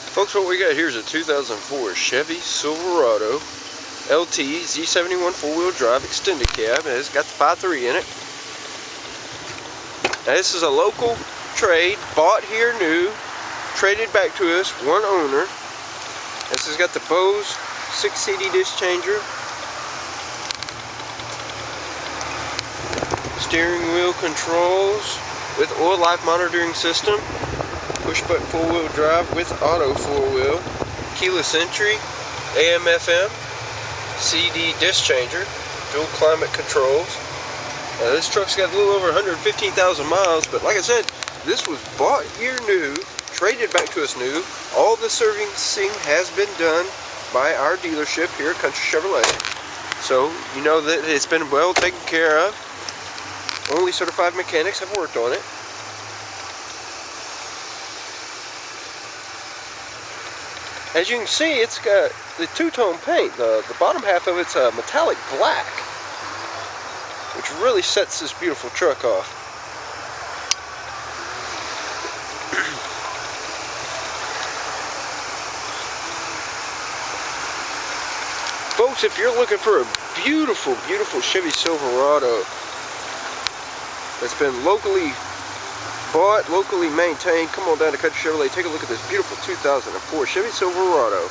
Folks, what we got here is a 2004 Chevy Silverado LT Z71 4-wheel drive extended cab, and it's got the 5.3 in it. Now this is a local trade, bought here new, traded back to us, one owner. This has got the Bose 6 CD disc changer, steering wheel controls with oil life monitoring system, push button 4-wheel drive with auto 4-wheel, keyless entry, AM FM, CD disc changer, dual climate controls. Now this truck's got a little over 115,000 miles, but like I said, this was bought here new, traded back to us new. All the servicing has been done by our dealership here at Country Chevrolet. So you know that it's been well taken care of. Only certified mechanics have worked on it. As you can see, it's got the two-tone paint. The bottom half of it's a metallic black, which really sets this beautiful truck off. Folks, if you're looking for a beautiful, beautiful Chevy Silverado that's been locally bought, locally maintained, come on down to Country Chevrolet. Take a look at this beautiful 2004 Chevy Silverado.